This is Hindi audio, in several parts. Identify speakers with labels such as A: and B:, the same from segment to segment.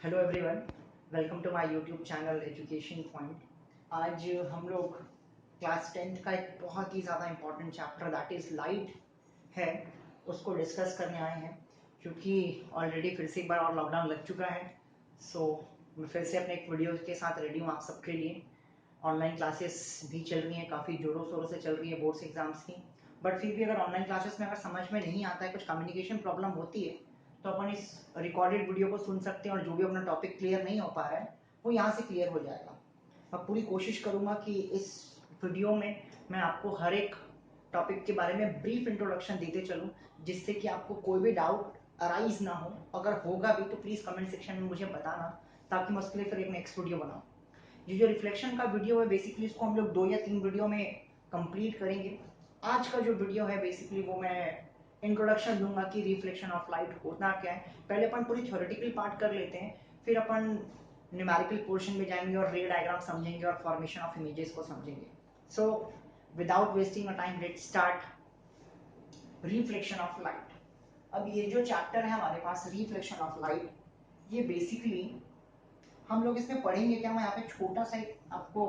A: Hello everyone, welcome to my YouTube channel education point. आज हम लोग क्लास 10th का एक बहुत ही ज़्यादा important chapter that is light है, उसको डिस्कस करने आए हैं। क्योंकि ऑलरेडी फिर से एक बार और लॉकडाउन लग चुका है, सो मैं फिर से अपने एक वीडियो के साथ रेडी हूँ आप सबके लिए। ऑनलाइन क्लासेस भी चल रही हैं, काफ़ी ज़ोरों शोरों से चल रही है बोर्ड्स एग्जाम्स की। बट फिर भी अगर ऑनलाइन क्लासेस में अगर समझ में नहीं आता है, कुछ कम्युनिकेशन प्रॉब्लम होती है, तो अपन इस रिकॉर्डेड वीडियो को सुन सकते हैं और जो भी अपना टॉपिक क्लियर नहीं हो पा रहा है वो यहाँ से क्लियर हो जाएगा। अब पूरी कोशिश करूँगा कि इस वीडियो में मैं आपको हर एक टॉपिक के बारे में ब्रीफ इंट्रोडक्शन देते चलूँ, जिससे कि आपको कोई भी डाउट अराइज ना हो। अगर होगा भी तो प्लीज़ कमेंट सेक्शन में मुझे बताना, ताकि मैं उसके लिए फिर एक नेक्स्ट वीडियो बनाऊँ। ये जो रिफ्लेक्शन का वीडियो है, बेसिकली इसको हम लोग 2 या 3 वीडियो में कंप्लीट करेंगे। आज का जो वीडियो है बेसिकली वो मैं इंट्रोडक्शन दूंगा कि रिफ्लेक्शन ऑफ लाइट होता क्या है। पहले अपन पूरी थ्योरेटिकल पार्ट कर लेते हैं, फिर अपन न्यूमेरिकल पोर्शन में जाएंगे और रे डायग्राम समझेंगे और फॉर्मेशन ऑफ इमेजेस को समझेंगे। सो without wasting a time, let's start reflection of light. अब ये जो चैप्टर है हमारे पास, रिफ्लेक्शन ऑफ लाइट, ये बेसिकली हम लोग इसमें पढ़ेंगे क्या। मैं यहाँ पे छोटा सा एक आपको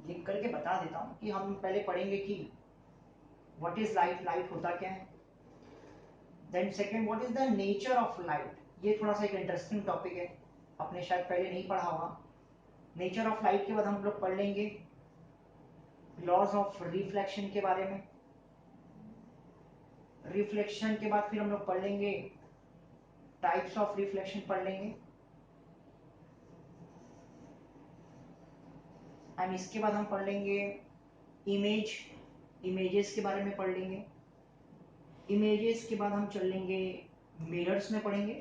A: लिख करके बता देता हूँ कि हम पहले पढ़ेंगे कि व्हाट इज लाइट, लाइट होता क्या है। Then second, what is the nature of light. ये थोड़ा सा एक इंटरेस्टिंग टॉपिक है, आपने शायद पहले नहीं पढ़ा होगा। नेचर ऑफ लाइट के बाद हम लोग पढ़ लेंगे लॉज ऑफ रिफ्लेक्शन के बारे में। रिफ्लेक्शन के बाद फिर हम लोग पढ़ लेंगे टाइप्स ऑफ रिफ्लेक्शन पढ़ लेंगे। एंड इसके बाद हम पढ़ लेंगे इमेजेस के बारे में पढ़ लेंगे। इमेजेस के बाद हम चल लेंगे मिरर्स में पढ़ेंगे,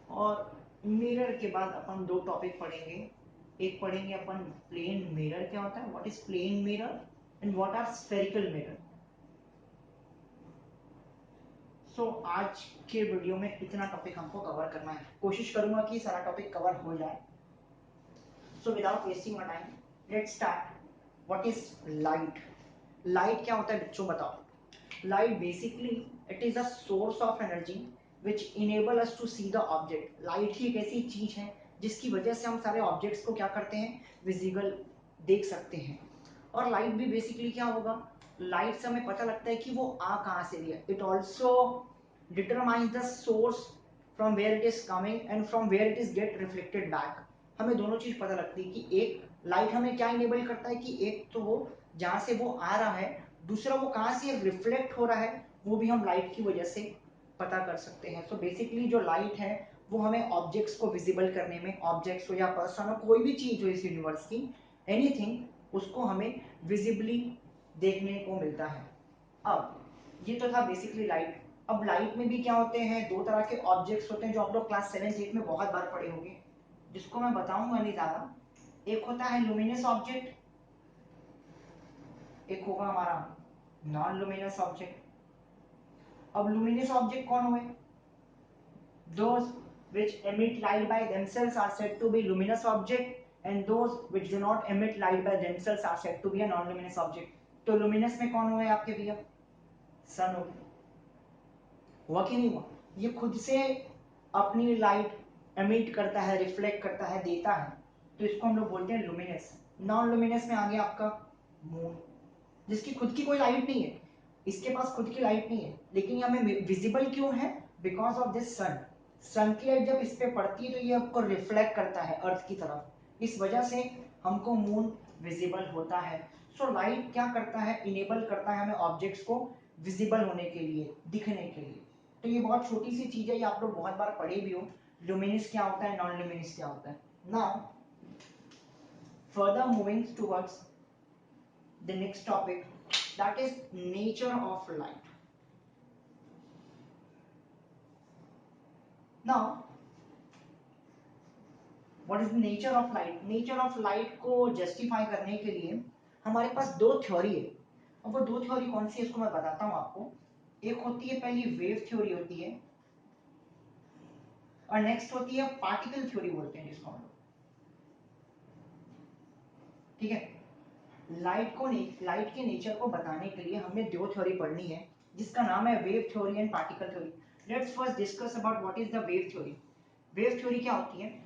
A: और मिरर के बाद अपन 2 टॉपिक पढ़ेंगे। एक पढ़ेंगे अपन प्लेन मिरर क्या होता है, what is plane mirror and what are spherical mirror. So आज के वीडियो में इतना टॉपिक हमको कवर करना है, कोशिश करूंगा कि सारा टॉपिक कवर हो जाए। So without wasting my time, let's start. What is light. Light क्या होता है बच्चों, बताओ। Light basically it is a source of energy which enable us to see the object. Light ही एक ऐसी चीज है जिसकी वजह से हम सारे ऑब्जेक्ट्स को क्या करते हैं, विजिबल देख सकते हैं। और लाइट भी बेसिकली क्या होगा, लाइट से हमें पता लगता है कि वो आ कहाँ से रही है। It also determines the source from where it is coming and from where it is get reflected back. हमें दोनों चीज पता लगती है कि एक लाइट हमें क्या इनेबल करता है कि एक तो वो जहां से वो आ रहा है, दूसरा वो कहां से रिफ्लेक्ट हो रहा है, वो भी हम लाइट की वजह से पता कर सकते हैं। सो बेसिकली जो लाइट है वो हमें ऑब्जेक्ट्स को विजिबल करने में, ऑब्जेक्ट्स हो या पर्सन हो, कोई भी चीज हो इस यूनिवर्स की, एनीथिंग, उसको हमें विजिबली देखने को मिलता है। अब ये तो था बेसिकली लाइट। अब लाइट में भी क्या होते हैं, 2 तरह के ऑब्जेक्ट्स होते हैं जो आप लोग क्लास 7th 8th में बहुत बार पढ़े होंगे, जिसको मैं बताऊंगा नहीं ज्यादा। एक होता है लुमिनस ऑब्जेक्ट, एक होगा हमारा नॉन लुमिनस ऑब्जेक्ट। अब लुमिनस ऑब्जेक्ट कौन हुए, those which emit light by themselves are said to be luminous object and those which do not emit light by themselves are said to be a non luminous object। तो luminous में कौन हुए आपके भैया, सन हो गया। हुआ कि नहीं हुआ, ये खुद से अपनी लाइट एमिट करता है, रिफ्लेक्ट करता है, देता है, तो इसको हम लोग बोलते हैं लुमिनस। नॉन लुमिनस में आ गया आपका मून, जिसकी खुद की कोई लाइट नहीं है, इसके पास खुद की लाइट नहीं है, लेकिन ये हमें विजिबल क्यों है, बिकॉज ऑफ दिस सन। सन की लाइट जब इस पे पड़ती है तो ये आपको रिफ्लेक्ट करता है अर्थ की तरफ, इस वजह से हमको मून विजिबल होता है। सो लाइट क्या करता है, इनेबल करता है हमें ऑब्जेक्ट्स को विजिबल होने के लिए, दिखने के लिए। तो ये बहुत छोटी सी चीज है, ये आप लोग बहुत बार पढ़े भी हो, लुमिनस क्या होता है, नॉन लुमिनस क्या होता है। Now further moving towards the next topic, that is nature of light. Now what is the nature of light। nature of light को जस्टिफाई करने के लिए हमारे पास 2 थ्योरी है। अब वो 2 थ्योरी कौन सी है इसको मैं बताता हूं आपको। एक होती है पहली वेव थ्योरी होती है, और नेक्स्ट होती है पार्टिकल थ्योरी बोलते हैं जिसको हम लोग, ठीक है। लाइट के नेचर को बताने के लिए हमें 2 थ्योरी पढ़नी है, जिसका नाम है wave theory and particle theory. Let's first discuss about what is the wave theory. Wave theory क्या होती है?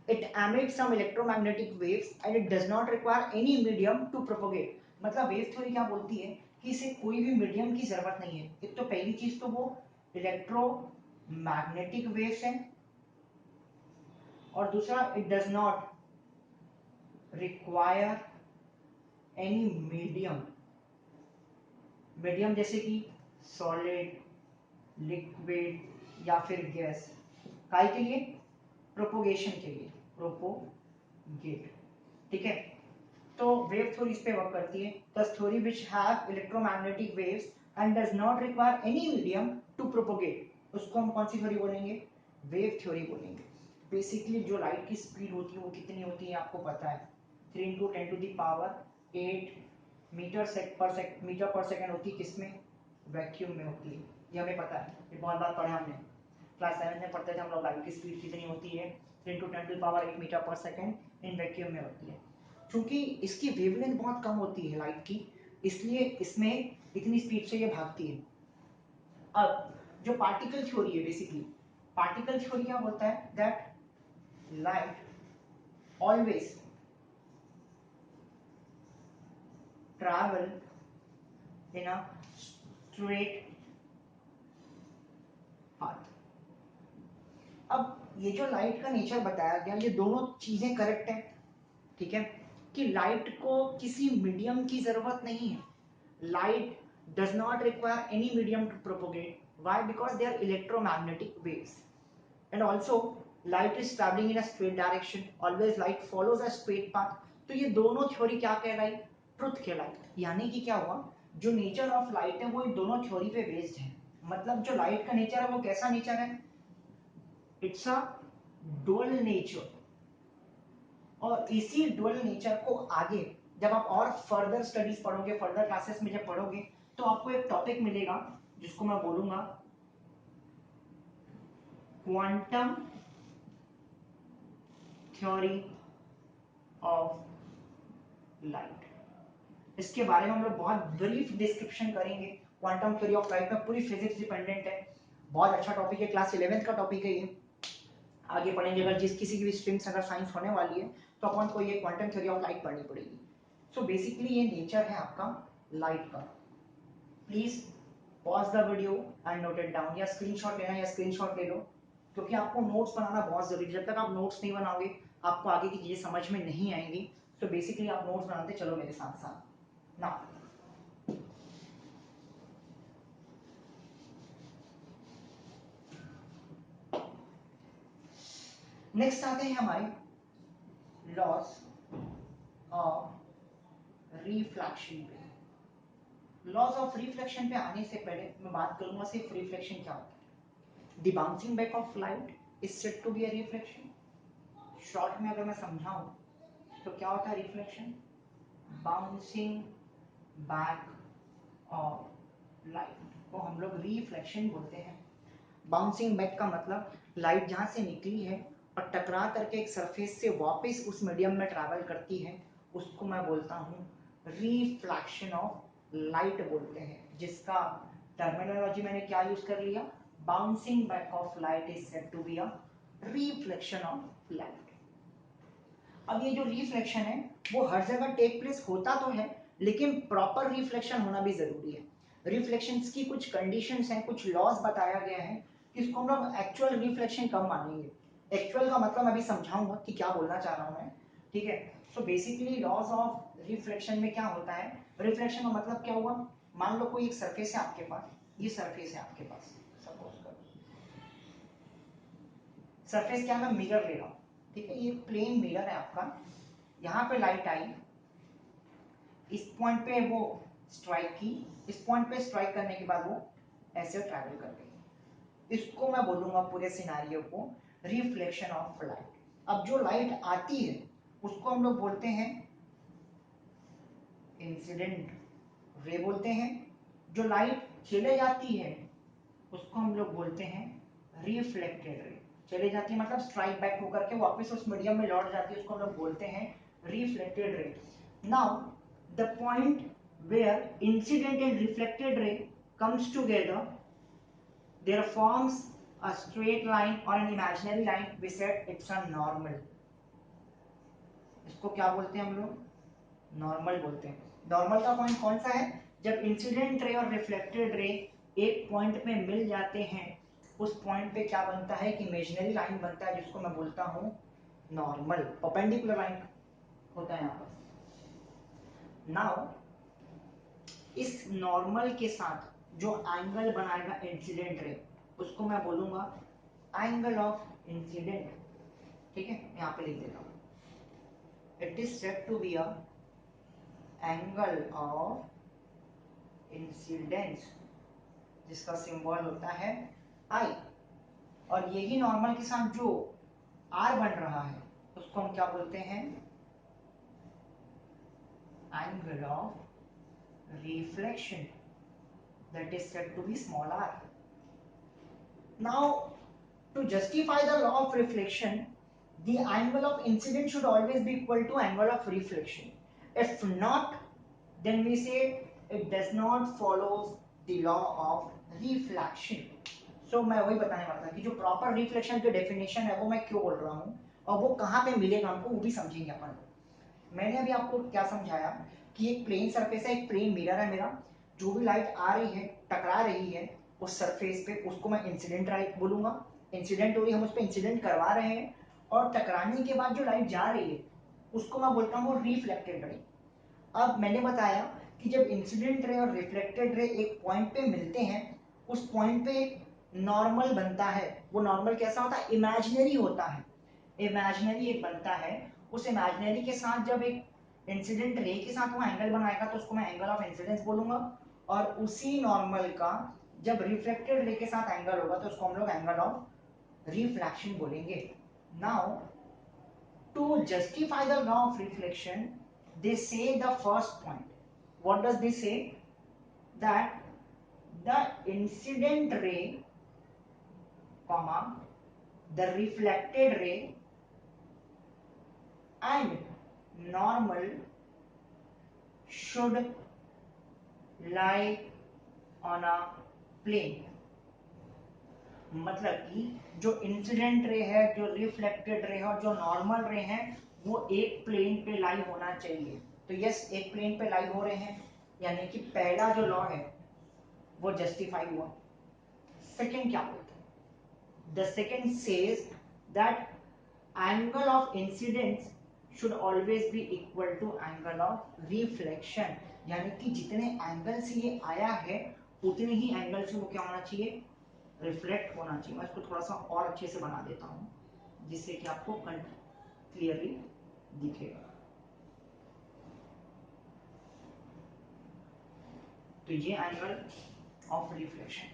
A: It emits some electromagnetic waves and it does not require any medium to propagate। मतलब वेव थ्योरी क्या बोलती है कि इसे कोई भी मीडियम की जरूरत नहीं है। एक तो पहली चीज तो वो इलेक्ट्रोमैग्नेटिक वेव्स है, और दूसरा it does not require any medium. Medium जैसे कि सॉलिड, लिक्विड या फिर गैस, काय के लिए? प्रोपोगेशन के लिए, प्रोपोगेट। ठीक है, तो वेव थ्योरी इस पे वर्क करती है। The theory which have electromagnetic waves and does not require any medium to propagate, उसको हम कौन सी थ्योरी बोलेंगे? वेव थ्योरी बोलेंगे। बेसिकली जो लाइट की स्पीड होती है वो कितनी होती है आपको पता है? 3 × 10⁸ मीटर पर सेकंड होती है। किसमें? वैक्यूम में होती है। ये हमें पता है, ये बहुत बार पढ़ा हमने, क्लास 7 में पढ़ते थे हम लोग। लाइट की स्पीड कितनी होती है? 3 × 10⁸ मीटर पर सेकंड इन वैक्यूम में होती है। क्योंकि इसकी वेवलेंथ बहुत कम होती है लाइट की, इसलिए इसमें इतनी स्पीड से ये भागती है। अब जो पार्टिकल थ्योरी है, बेसिकली पार्टिकल थ्योरी क्या बोलता है? That light always travel in a straight path. अब ये जो लाइट का नेचर बताया गया, ये दोनों चीजें करेक्ट है। ठीक है, कि लाइट को किसी मीडियम की जरूरत नहीं है। Light does not require any medium to propagate. Why? Because they are electromagnetic waves and also light is travelling in a straight direction, always light follows a straight path. तो ये दोनों थ्योरी क्या कहलाई? ट्रुथ कहलाई। यानी कि क्या हुआ, जो नेचर ऑफ लाइट है वो इन दोनों थ्योरी पे बेस्ड है। मतलब जो लाइट का नेचर है वो कैसा नेचर है? It's a dual nature. और इसी डुअल नेचर को आगे जब आप और फर्दर स्टडीज पढ़ोगे, फर्दर क्लासेस में जब पढ़ोगे, तो आपको एक टॉपिक मिलेगा जिसको मैं बोलूंगा क्वांटम थ्योरी ऑफ लाइट। इसके बारे में हम लोग बहुत ब्रीफ डिस्क्रिप्शन करेंगे। क्वांटम थ्योरी ऑफ लाइट में पूरी फिजिक्स डिपेंडेंट है। बहुत अच्छा टॉपिक है, क्लास 11th का टॉपिक है ये। आगे पढ़ेंगे, अगर जिस किसी की भी स्ट्रीम से अगर साइंस होने वाली है तो अपन को ये क्वांटम थ्योरी ऑफ लाइट पढ़नी पड़ेगी। सो बेसिकली ये नेचर है आपका लाइट का। Please pause the video and note it down, या स्क्रीनशॉट लेना या स्क्रीनशॉट ले लो, क्योंकि आपको नोट्स बनाना बहुत जरूरी है। जब तक आप नोट्स नहीं बनाओगे आपको आगे की चीजें समझ में नहीं आएंगी। तो बेसिकली आप नोट्स बनाते चलो मेरे साथ साथ ना। नेक्स्ट आते हैं हमारे लॉस ऑफ रिफ्लेक्शन पे। लॉस ऑफ रिफ्लेक्शन पे आने से पहले मैं बात करूंगा सिर्फ रिफ्लेक्शन क्या होता है। The bouncing back of light is said to be a reflection. Short में अगर मैं समझाऊं तो क्या होता है reflection? Bouncing back of light को हम लोग रिफ्लेक्शन बोलते हैं। बाउंसिंग बैक का मतलब लाइट जहां से निकली है और टकरा करके एक सरफेस से वापस उस मीडियम में ट्रैवल करती है, उसको मैं बोलता हूँ रिफ्लेक्शन ऑफ लाइट बोलते हैं। जिसका टर्मिनोलॉजी मैंने क्या यूज कर लिया? Bouncing back of light is said to be a reflection of light. अब ये जो रिफ्लेक्शन है वो हर जगह टेक प्लेस होता तो है, लेकिन प्रॉपर रिफ्लेक्शन होना भी जरूरी है। रिफ्लेक्शंस की कुछ कंडीशंस हैं, कुछ लॉज बताया गया है कि इसको हम लोग एक्चुअल रिफ्लेक्शन कब मानेंगे। एक्चुअल का मतलब मैं अभी समझाऊंगा कि क्या बोलना चाह रहा हूं मैं। ठीक है, so basically laws of reflection में क्या होता है? रिफ्लेक्शन का मतलब क्या हुआ? मान लो कोई एक सरफेस है आपके पास, ये सरफेस है आपके पास, सपोज करो सरफेस क्या, मैं मिरर ले रहा हूं। ठीक है, ये प्लेन मिरर है आपका। यहाँ पे लाइट आई, इस पॉइंट पे वो स्ट्राइक की, इस पॉइंट पे स्ट्राइक करने के बाद वो ऐसे ट्रैवल कर गई। इसको मैं बोलूंगा पूरे सिनारियो को रिफ्लेक्शन ऑफ लाइट। अब जो लाइट आती है उसको हम लोग बोलते हैं इंसिडेंट रे बोलते हैं। जो लाइट चले जाती है उसको हम लोग बोलते हैं रिफ्लेक्टेड रे। चले जाती है मतलब स्ट्राइक बैक होकर के वापस उस मीडियम में लौट जाती है, उसको हम लोग बोलते हैं reflected ray. Now the point where incident and reflected ray comes together, there forms a straight line or an imaginary line, we said it's a normal. इसको क्या बोलते हैं हम लोग? नॉर्मल बोलते हैं. नॉर्मल का पॉइंट कौन सा है? जब इंसिडेंट रे और रिफ्लेक्टेड रे एक पॉइंट पे मिल जाते हैं, उस पॉइंट पे क्या बनता है कि इमेजिनरी लाइन बनता है, जिसको मैं बोलता हूँ नॉर्मल. परपेंडिकुलर लाइन होता है यहाँ पर. नाउ इस नॉर्मल के साथ जो एंगल बनाएगा इंसिडेंट रे, उसको मैं बोलूंगा एंगल ऑफ इंसिडेंट. ठीक है, यहाँ पे लिख देता हूँ. It is said to be a angle of incidence, जिसका सिंबल होता है आई. और यही नॉर्मल के साथ जो आर बन रहा है, उसको हम क्या बोलते हैं? Angle of reflection, that is said to be small r. Now, to justify the law of reflection, the angle of incidence should always be equal to angle of reflection. If not, then we say it does not follow the law of reflection. So मैं वही बताने वाला था कि जो प्रॉपर रिफ्लेक्शन की डेफिनेशन है वो मैं क्यों बोल रहा हूँ और वो कहाँ पे मिलेगा हमको, वो भी समझेंगे अपन. मैंने अभी आपको क्या समझाया कि एक प्लेन सरफेस है, एक प्लेन मिरर है मेरा. जो भी लाइट आ रही है, टकरा रही है उस सरफेस पे, उसको मैं इंसिडेंट लाइट बोलूंगा. इंसिडेंट हो रही है, हम उस पर इंसिडेंट करवा रहे हैं, और टकराने के बाद जो लाइट जा रही है उसको मैं बोलता हूँ रिफ्लेक्टेड रे. अब मैंने बताया कि जब इंसिडेंट रे और रिफ्लेक्टेड रे एक पॉइंट पे मिलते हैं, उस पॉइंट पे नॉर्मल बनता है. वो नॉर्मल कैसा होता है? इमेजिनरी होता है. इमेजिनरी एक बनता है. उस इमेजिनरी के साथ जब एक इंसिडेंट रे के साथ वो एंगल बनाएगा तो उसको मैं एंगल ऑफ इंसिडेंस बोलूंगा. और उसी नॉर्मल का जब रिफ्लेक्टेड रे के साथ एंगल होगा तो उसको हम लोग एंगल ऑफ रिफ्लेक्शन बोलेंगे. Now to justify the law of reflection, they say the first point. What does they say? That the incident ray, comma, the reflected ray and normal should lie on a plane. मतलब कि जो इंसिडेंट रे है, जो रिफ्लेक्टेड रे है और जो नॉर्मल रे है, वो एक प्लेन पे लाई होना चाहिए. तो यस, एक प्लेन पे लाई हो रहे हैं, यानी कि पहला जो लॉ है वो जस्टिफाई हुआ. सेकंड क्या बोलते हैं? The second says that angle of incidence should always be equal to angle of reflection. यानी कि जितने एंगल से ये आया है उतने ही एंगल से वो क्या होना चाहिए? रिफ्लेक्ट होना चाहिए. मैं इसको थोड़ा सा और अच्छे से बना देता हूं जिससे कि आपको क्लियरली दिखेगा. तो ये एंगल ऑफ रिफ्लेक्शन,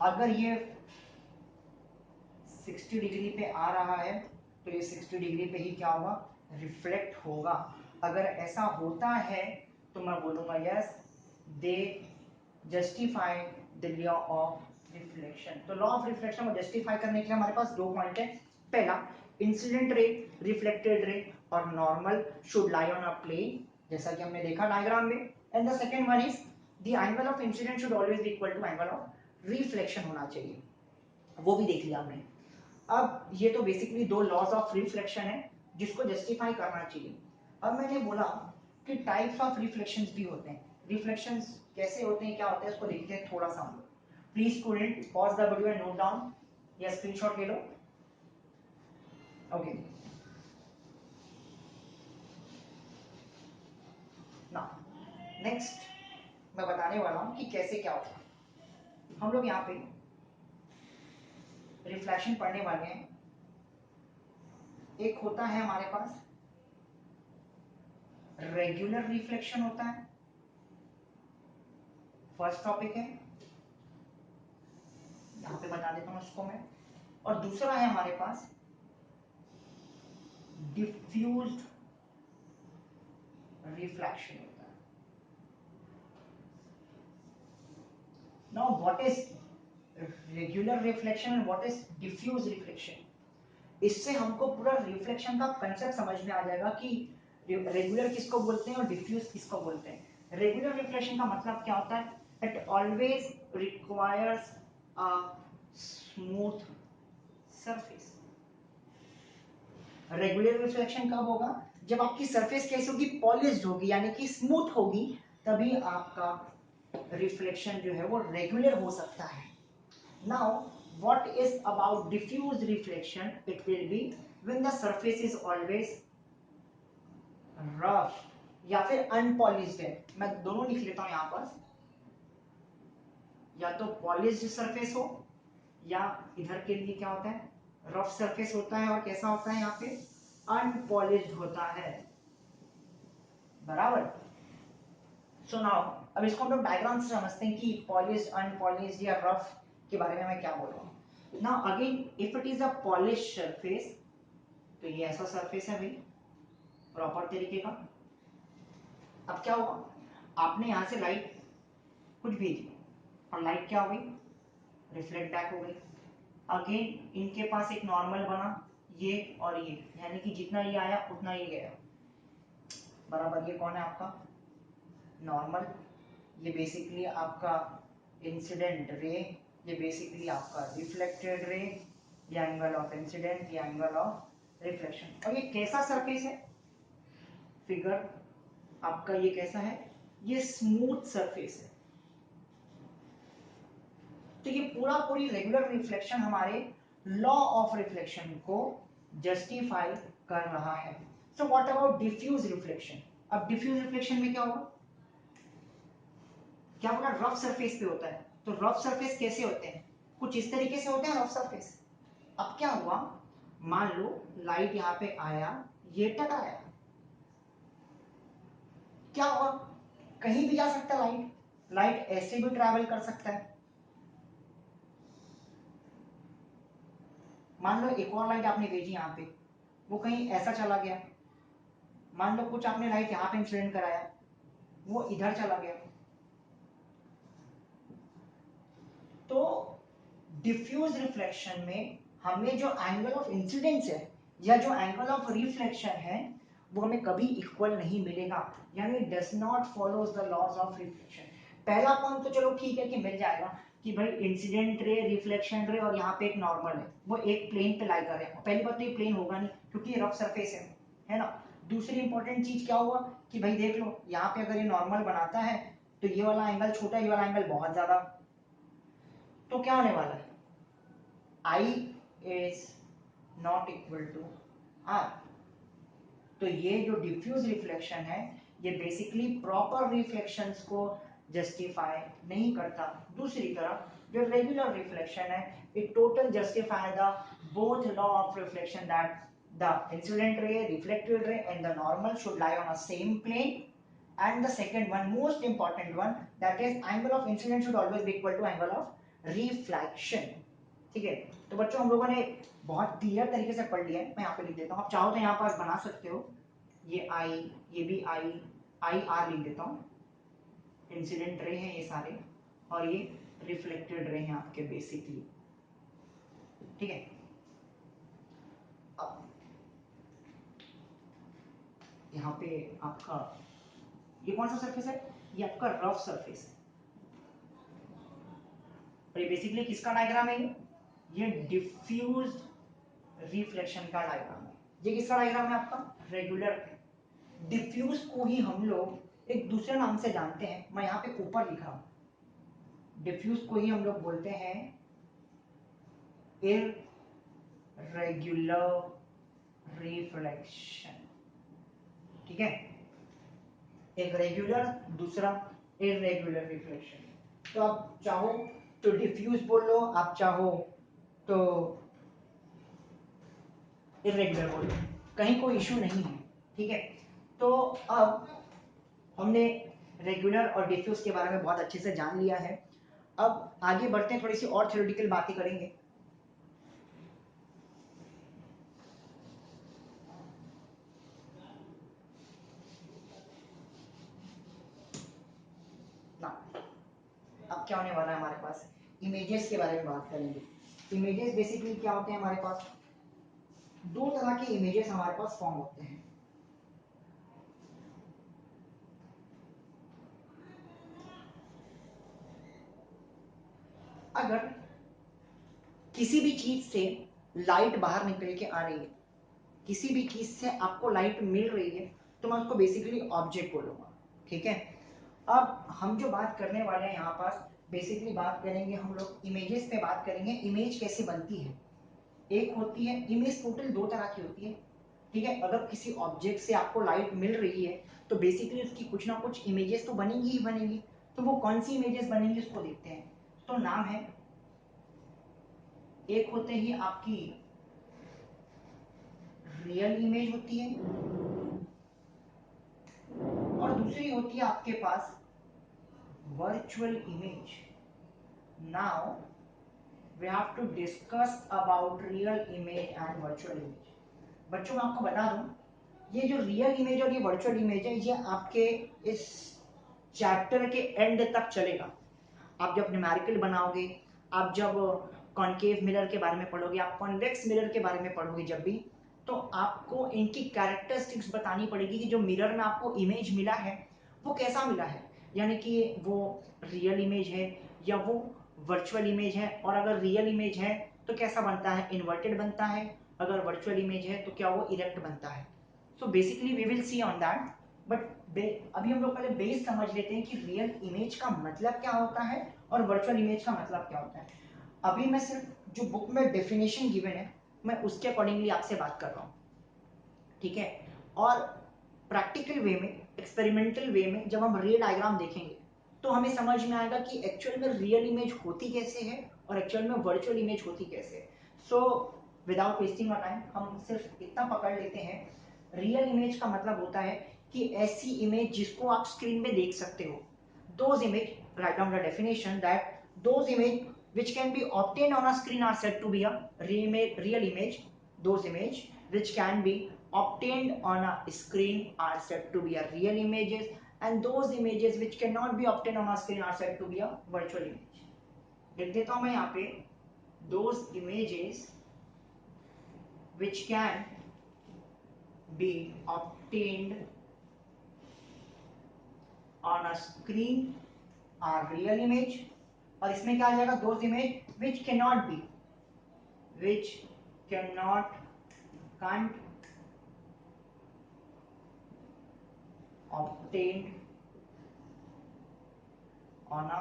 A: अगर ये 60 डिग्री पे आ रहा है तो ये 60 डिग्री पे ही क्या होगा? रिफ्लेक्ट होगा. अगर ऐसा होता है तो मैं बोलूंगा yes, they justify the law of reflection. तो लॉ ऑफ रिफ्लेक्शन को जस्टिफाई करने के लिए हमारे पास दो पॉइंट है. पहला, इंसिडेंट रे, रिफ्लेक्टेड रे और normal should lie on a plane, जैसा कि हमने देखा डायग्राम में. And the second one is the angle of incidence should always be equal to angle of reflection होना चाहिए. वो भी देख लिया हमने. अब ये तो बेसिकली दो लॉज ऑफ रिफ्लेक्शन है जिसको जस्टिफाई करना चाहिए. अब मैंने बोला कि टाइप्स ऑफ रिफ्लेक्शंस भी होते हैं. रिफ्लेक्शंस कैसे होते हैं, क्या होते हैं, उसको देखते हैं थोड़ा सा हम लोग. Please student pause the video and note down या स्क्रीनशॉट ले लो. ओके, नाउ नेक्स्ट मैं बताने वाला हूं कि कैसे क्या होता है. हम लोग यहाँ पे रिफ्लेक्शन पढ़ने वाले हैं. एक होता है हमारे पास रेगुलर रिफ्लेक्शन होता है, फर्स्ट टॉपिक है, यहां पे बता देता हूं उसको मैं. और दूसरा है हमारे पास डिफ्यूज्ड रिफ्लेक्शन होता है. Now what is regular reflection and what is diffuse reflection? इससे हमको पूरा रिफ्लेक्शन का कंसेप्ट समझ में आ जाएगा कि रेगुलर किसको बोलते हैं और डिफ्यूज किसको बोलते हैं. रेगुलर रिफ्लेक्शन का मतलब क्या होता है? It always requires a smooth surface. Regular reflection कब होगा? जब आपकी सरफेस कैसी होगी? पॉलिश्ड होगी, यानी कि स्मूथ होगी, तभी आपका रिफ्लेक्शन जो है वो रेगुलर हो सकता है। Now what is about diffuse reflection? It will be when the surface is always rough या फिर अनपॉलिश्ड है। मैं दोनों लिख लेता हूं यहां पर, या तो पॉलिश्ड सरफेस हो या इधर के लिए क्या होता है, रफ सरफेस होता है, और कैसा होता है यहाँ पे, अनपॉलिश्ड होता है, बराबर। सो नाउ अब इसको हम लोग डायग्राम से समझते हैं कि पॉलिश्ड, अनपॉलिश्ड या रफ के बारे में मैं क्या बोल रहा हूँ। Now again if it is a polished surface, तो ये ऐसा सरफेस है भाई, प्रॉपर तरीके का। अब क्या हुआ, आपने यहाँ से लाइट कुछ भेजी और लाइट क्या हो गई, रिफ्लेक्ट बैक हो गई। अगेन इनके पास एक नॉर्मल बना, ये और ये, यानी कि जितना ये आया उतना ये गया, बराबर। ये कौन है आपका नॉर्मल, ये बेसिकली आपका इंसिडेंट रे, ये बेसिकली आपका रिफ्लेक्टेड रे, ये एंगल ऑफ इंसिडेंट, ये एंगल ऑफ रिफ्लेक्शन। और ये कैसा सरफेस है, फिगर आपका ये कैसा है, ये स्मूथ सरफेस है। तो ये पूरा पूरी रेगुलर रिफ्लेक्शन हमारे लॉ ऑफ रिफ्लेक्शन को जस्टिफाई कर रहा है। So what about diffuse reflection? अब डिफ्यूज रिफ्लेक्शन में क्या होगा, क्या होगा, रफ सरफेस पे होता है। तो रफ सरफेस कैसे होते हैं, कुछ इस तरीके से होते हैं रफ सरफेस। अब क्या हुआ, मान लो लाइट यहाँ पे आया, ये टकराया, क्या होगा, कहीं भी जा सकता है लाइट, लाइट ऐसे भी ट्रैवल कर सकता है। मान लो एक और लाइट आपने भेजी यहाँ पे, वो कहीं ऐसा चला गया, मान लो कुछ आपने लाइट यहाँ पे इंसिडेंट कराया, वो इधर चला गया। तो डिफ्यूज रिफ्लेक्शन में हमें जो एंगल ऑफ इंसिडेंस है या जो एंगल ऑफ रिफ्लेक्शन है वो हमें कभी इक्वल नहीं मिलेगा, यानी does not follows the laws of reflection. पहला पॉइंट तो चलो ठीक है कि मिल जाएगा कि भाई इंसिडेंट रे, रिफ्लेक्शन रे, और यहाँ पे एक नॉर्मल है, वो एक प्लेन पे लाई कर रहे हैं। पहली बात तो ये प्लेन होगा नहीं क्योंकि ये रफ सरफेस है ना। दूसरी इंपॉर्टेंट चीज क्या हुआ कि भाई देख लो यहाँ पे अगर ये नॉर्मल बनाता है तो ये वाला एंगल छोटा, ये वाला एंगल बहुत ज्यादा, तो क्या होने वाला है, I is not equal to R। तो ये जो डिफ्यूज रिफ्लेक्शन है ये बेसिकली प्रॉपर रिफ्लेक्शंस को जस्टिफाई नहीं करता। दूसरी तरफ जो रेगुलर रिफ्लेक्शन है it total justify the both law of reflection that the incident ray, reflected ray and the normal should lie on a same plane, and the second one, most important one, that is angle of incident should always be equal to angle of reflection। ठीक है, तो बच्चों हम लोगों ने बहुत क्लियर तरीके से पढ़ लिया है, मैं यहाँ पे लिख देता हूँ, आप चाहो तो यहाँ पास बना सकते हो, ये आई, ये भी आई आर लिख देता हूँ, इंसिडेंट रे हैं ये सारे, और ये रिफ्लेक्टेड रे हैं आपके बेसिकली, ठीक है। अब यहाँ पे आपका ये कौन सा सरफेस है, ये आपका रफ सरफेस है, और ये बेसिकली किसका डायग्राम है, ये डिफ्यूज्ड रिफ्लेक्शन का डायग्राम है। ये किसका डायग्राम है आपका, रेगुलर। डिफ्यूज को ही हम लोग एक दूसरे नाम से जानते हैं, मैं यहाँ पे ऊपर लिख रहा हूँ, डिफ्यूज को ही हम लोग बोलते हैं इररेगुलर रिफ्लेक्शन, ठीक है। एक रेगुलर, दूसरा इररेगुलर रिफ्लेक्शन। तो आप चाहो तो डिफ्यूज बोल लो, आप चाहो तो इररेगुलर बोल लो, कहीं कोई इशू नहीं है, ठीक है। तो अब हमने रेगुलर और डिफ्यूज के बारे में बहुत अच्छे से जान लिया है। अब आगे बढ़ते हैं, थोड़ी सी और थ्योरेटिकल बातें करेंगे। ना अब क्या होने वाला है हमारे पास, इमेजेस के बारे में बात करेंगे। इमेजेस बेसिकली क्या होते हैं हमारे पास, दो तरह के इमेजेस हमारे पास फॉर्म होते हैं। अगर किसी भी चीज से लाइट बाहर निकल के आ रही है, किसी भी चीज से आपको लाइट मिल रही है, तो मैं उसको बेसिकली ऑब्जेक्ट बोलूंगा। ठीक है, अब हम जो बात करने वाले हैं यहाँ पास, बेसिकली बात करेंगे हम लोग इमेजेस पे बात करेंगे। इमेज कैसे बनती है? एक होती है इमेज, टोटल दो तरह की होती है। ठीक है, अगर किसी ऑब्जेक्ट से आपको लाइट मिल रही है तो बेसिकली उसकी कुछ ना कुछ इमेजेस तो बनेंगी ही बनेंगी। तो वो कौन सी इमेजेस बनेंगी उसको देखते हैं। तो नाम है, एक होते ही आपकी रियल इमेज होती है और दूसरी होती है आपके पास virtual image. Now we have to discuss about real image and virtual image। बच्चों मैं आपको बता दूं, ये जो रियल इमेज और ये वर्चुअल इमेज है, ये आपके इस चैप्टर के एंड तक चलेगा। आप जब न्यूमेरिकल बनाओगे, आप जब कॉन्केव मिरर के बारे में पढ़ोगे, आप कॉन्वेक्स मिरर के बारे में पढ़ोगे जब भी, तो आपको इनकी कैरेक्टरिस्टिक्स बतानी पड़ेगी कि जो मिरर में आपको इमेज मिला है वो कैसा मिला है, यानी कि वो रियल इमेज है या वो वर्चुअल इमेज है, और अगर रियल इमेज है तो कैसा बनता है, इन्वर्टेड बनता है, अगर वर्चुअल इमेज है तो क्या वो इरेक्ट बनता है। So basically we will see on that, but अभी हम लोग पहले बेस समझ लेते हैं कि रियल इमेज का मतलब क्या होता है और वर्चुअल इमेज का मतलब क्या होता है। अभी मैं सिर्फ जो बुक में डेफिनेशन गिवन है मैं उसके अकॉर्डिंगली आपसे बात कर रहा हूँ। ठीक है, और प्रैक्टिकल वे में, एक्सपेरिमेंटल वे में जब हम रियल डायग्राम देखेंगे तो हमें समझ में आएगा कि एक्चुअल में रियल इमेज होती कैसे है और एक्चुअल में वर्चुअल इमेज होती कैसे है। सो विदाउट वेस्टिंग अ टाइम हम सिर्फ इतना पकड़ लेते हैं, रियल इमेज का मतलब होता है कि ऐसी इमेज जिसको आप स्क्रीन पे देख सकते हो। Those image, write down the definition, that those image which can be obtained on a screen are said to be a real image. Those image which can be obtained on a screen are said to be a real images, and those images which cannot be obtained on a screen are said to be a virtual image। लिख देता हूं मैं यहाँ पे, those images which can be obtained on a screen are real image, और इसमें क्या आ जाएगा, those image which cannot be, which cannot, can't obtained on a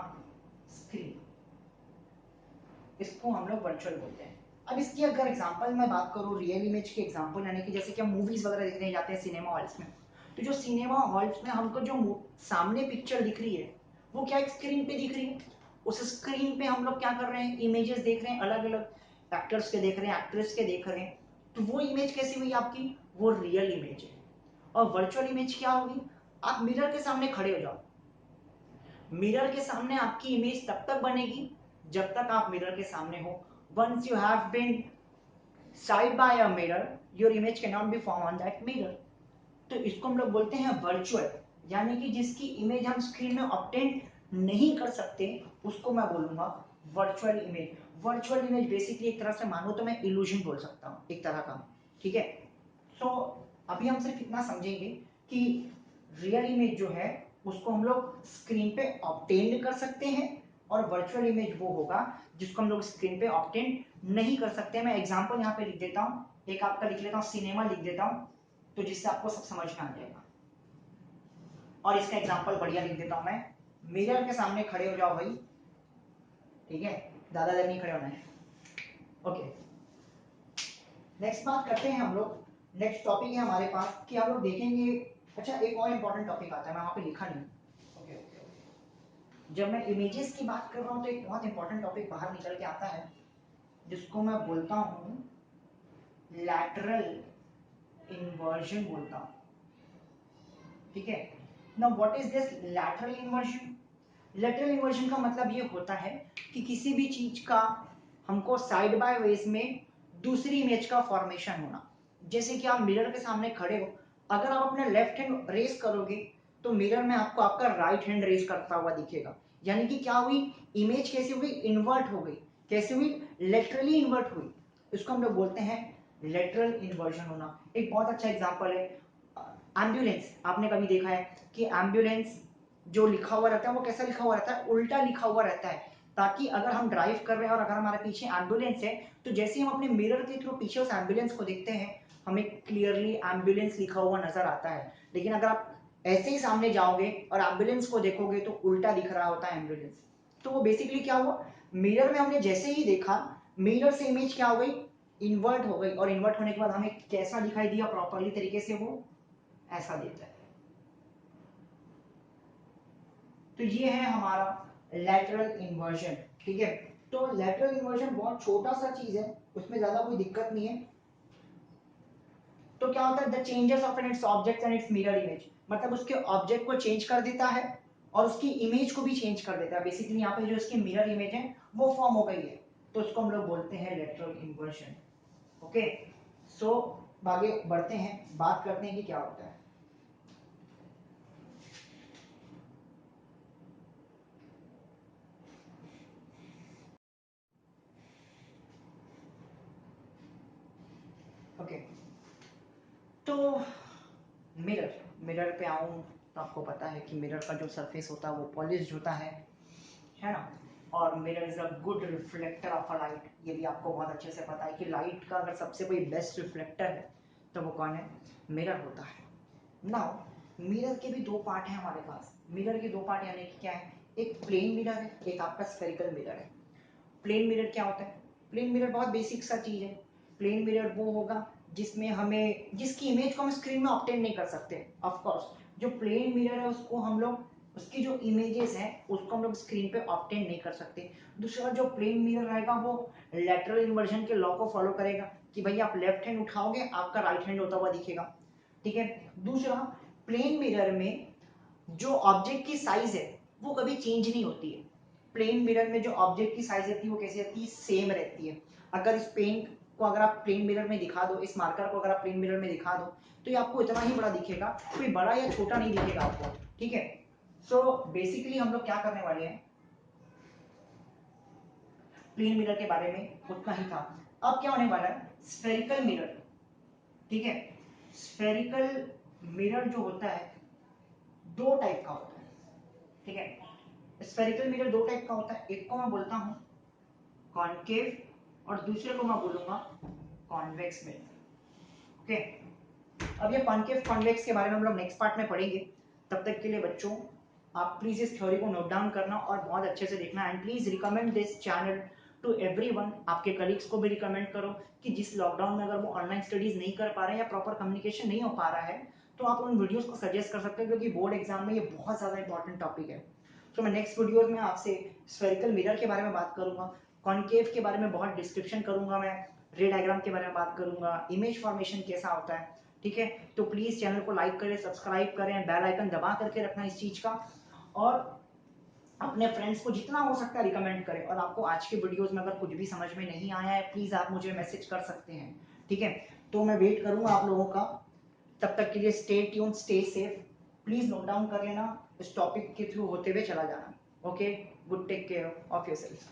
A: screen, इसको हम लोग वर्चुअल बोलते हैं। अब इसकी अगर एग्जांपल मैं बात करूं, रियल इमेज की एग्जांपल, यानी कि जैसे कि हम मूवीज वगैरह देखने जाते हैं सिनेमा हॉल्स में, तो जो सिनेमा हॉल्स में हमको जो सामने पिक्चर दिख रही है वो क्या एक स्क्रीन पे दिख रही है। उस स्क्रीन पे हम लोग क्या कर रहे हैं, इमेजेस देख रहे हैं, अलग अलग एक्टर्स के देख रहे हैं, एक्ट्रेस के देख रहे हैं, तो वो इमेज कैसी हुई आपकी, वो रियल इमेज है। और वर्चुअल इमेज क्या होगी, आप मिरर के सामने खड़े हो जाओ, मिरर के सामने आपकी इमेज तब तक बनेगी जब तक आप मिरर के सामने हो। Once you have been side by a mirror, your image can not be form on that mirror. तो इसको हम लोग बोलते हैं वर्चुअल, यानी कि जिसकी इमेज हम स्क्रीन में ऑब्टेन नहीं कर सकते उसको मैं बोलूंगा virtual image. Virtual image basically एक तरह से मानो तो मैं इल्यूजन बोल सकता हूँ एक तरह का। ठीक है, सो अभी हम सिर्फ इतना समझेंगे कि रियल इमेज जो है उसको हम लोग स्क्रीन पे ऑब्टेन कर सकते हैं, और वर्चुअल इमेज वो होगा जिसको हम लोग स्क्रीन पे ऑब्टेन नहीं कर सकते। मैं एग्जांपल यहाँ पे लिख देता हूँ, एक आपका लिख लेता हूँ, सिनेमा लिख देता हूँ, तो जिससे आपको सब समझ में आ जाएगा। और इसका एग्जांपल बढ़िया लिख देता हूँ मैं, मिरर के सामने खड़े हो जाओ भाई। ठीक है, ज्यादा देर नहीं खड़े होना है। ओके, नेक्स्ट बात करते हैं हम लोग, नेक्स्ट टॉपिक है हमारे पास कि हम लोग देखेंगे। अच्छा, एक और इंपॉर्टेंट टॉपिक आता है, मैं वहां पे लिखा नहीं। ओके ओके ओके, जब मैं इमेजेस की बात कर रहा हूँ तो एक बहुत इंपॉर्टेंट टॉपिक बाहर निकल के आता है जिसको मैं बोलता हूँ लैटरल इन्वर्जन बोलता हूँ। ठीक है, now what is this lateral inversion? Lateral inversion का मतलब ये होता है कि किसी भी चीज का हमको साइड बाय वेज में दूसरी इमेज का फॉर्मेशन होना। जैसे कि आप मिरर के सामने खड़े हो, अगर आप अपना लेफ्ट हैंड रेस करोगे तो मिरर में आपको आपका राइट हैंड रेस करता हुआ दिखेगा, यानी कि क्या हुई, इमेज कैसी हुई, इन्वर्ट हो गई। कैसे हुई, लेटरली इन्वर्ट हुई। इसको हम लोग बोलते हैं लेटरल इन्वर्जन होना। एक बहुत अच्छा एग्जांपल है एम्बुलेंस। आपने कभी देखा है कि एम्बुलेंस जो लिखा हुआ रहता है वो कैसा लिखा हुआ रहता है, उल्टा लिखा हुआ रहता है। ताकि अगर हम ड्राइव कर रहे हैं और अगर हमारे पीछे एम्बुलेंस है तो जैसे ही हम अपने मिरर के थ्रू पीछे उस एम्बुलेंस को देखते हैं हमें क्लियरली एम्बुलेंस लिखा हुआ नजर आता है। लेकिन अगर आप ऐसे ही सामने जाओगे और एम्बुलेंस को देखोगे तो उल्टा दिख रहा होता है एम्बुलेंस। तो वो बेसिकली क्या हुआ, मिरर में हमने जैसे ही देखा मिरर से इमेज क्या हो गई, इन्वर्ट हो गई, और इन्वर्ट होने के बाद हमें कैसा दिखाई दिया प्रॉपरली तरीके से, वो ऐसा देता है। तो ये है हमारा लैटरल इन्वर्जन। ठीक है, तो लैटरल इन्वर्जन बहुत छोटा सा चीज है, उसमें ज्यादा कोई दिक्कत नहीं है। तो क्या होता है, the changes of an its object and its mirror image, मतलब उसके ऑब्जेक्ट को चेंज कर देता है और उसकी इमेज को भी चेंज कर देता है। बेसिकली यहाँ पे जो इसकी मिरर इमेज है वो फॉर्म हो गई है, तो उसको हम लोग बोलते हैं लैटरल इन्वर्जन। ओके, सो आगे बढ़ते हैं, बात करते हैं कि क्या होता है। ओके, तो मिरर, मिरर पे आऊँ तो आपको पता है कि मिरर का जो सरफेस होता है वो पॉलिश्ड होता है ना। और mirror is a good reflector of a light, ये भी आपको बहुत अच्छे से पता है कि लाइट का अगर सबसे कोई बेस्ट रिफ्लेक्टर है तो वो कौन है, मिरर होता है। नाउ मिरर के भी दो पार्ट हैं हमारे पास। मिरर के दो पार्ट यानी कि क्या है, एक प्लेन मिरर है, एक आपका स्फेरिकल मिरर है। प्लेन मिरर क्या होता है, प्लेन मिरर बहुत बेसिक सा चीज है। प्लेन मिरर वो होगा जिसमें हमें, जिसकी इमेज को हम स्क्रीन में ऑब्टेन नहीं कर सकते। ऑफ कोर्स जो प्लेन मिरर है उसको हम लोग, उसकी जो इमेजेस हैं उसको हम लोग स्क्रीन पे ऑब्टेन नहीं कर सकते। दूसरा जो प्लेन मिरर रहेगा वो लेटरल इन्वर्जन के लॉ को फॉलो करेगा कि भाई आप लेफ्ट हैंड उठाओगे आपका राइट हैंड होता हुआ दिखेगा। ठीक है, दूसरा प्लेन मिरर में जो ऑब्जेक्ट की साइज है वो कभी चेंज नहीं होती है। प्लेन मिरर में जो ऑब्जेक्ट की साइज रहती है वो कैसी रहती है, सेम रहती है। अगर इस पेन को अगर आप प्लेन मिरर में दिखा दो, इस मार्कर को अगर आप प्लेन मिरर में दिखा दो तो ये आपको इतना ही बड़ा दिखेगा, कोई बड़ा या छोटा नहीं दिखेगा आपको। ठीक है, सो बेसिकली हम लोग क्या करने वाले हैं, प्लेन मिरर के बारे में उतना ही था। अब क्या होने वाला है, स्फेरिकल मिरर। ठीक है, स्फेरिकल मिरर जो होता है दो टाइप का होता है। ठीक है, स्फेरिकल मिरर दो टाइप का होता है, एक को मैं बोलता हूं कॉनकेव और दूसरे को मैं बोलूंगा कॉन्वेक्स मिरर। ओके, अब ये कॉनकेव कॉन्वेक्स के बारे में हम लोग नेक्स्ट पार्ट में पढ़ेंगे। तब तक के लिए बच्चों आप प्लीज इस थ्योरी को नोट डाउन करना और बहुत अच्छे से देखना, and please recommend this channel to everyone. आपके कलीग्स को भी रिकमेंड करो कि जिस लॉकडाउन में अगर वो ऑनलाइन स्टडीज नहीं कर पा रहे हैं या प्रॉपर कम्युनिकेशन नहीं हो पा रहा है तो आप उन वीडियोस को सजेस्ट कर सकते हैं, क्योंकि बोर्ड एग्जाम में ये बहुत ज्यादा इंपॉर्टेंट टॉपिक है। तो मैं नेक्स्ट वीडियोस में आपसे स्फेरिकल मिरर के बारे में बात करूंगा, कॉनकेव के बारे में बहुत डिस्क्रिप्शन करूंगा, मैं रे डायग्राम के बारे में बात करूंगा, इमेज फॉर्मेशन कैसा होता है। ठीक है, तो प्लीज चैनल को लाइक करें, सब्सक्राइब करें, बेल आइकन दबा करके रखना इस चीज का, और अपने फ्रेंड्स को जितना हो सकता है रिकमेंड करें। और आपको आज के वीडियोस में अगर कुछ भी समझ में नहीं आया है प्लीज आप मुझे मैसेज कर सकते हैं। ठीक है, तो मैं वेट करूंगा आप लोगों का। तब तक के लिए stay tune, stay safe. Please note down कर लेना, इस टॉपिक के थ्रू होते हुए चला जाना। Okay, good, take care of yourself.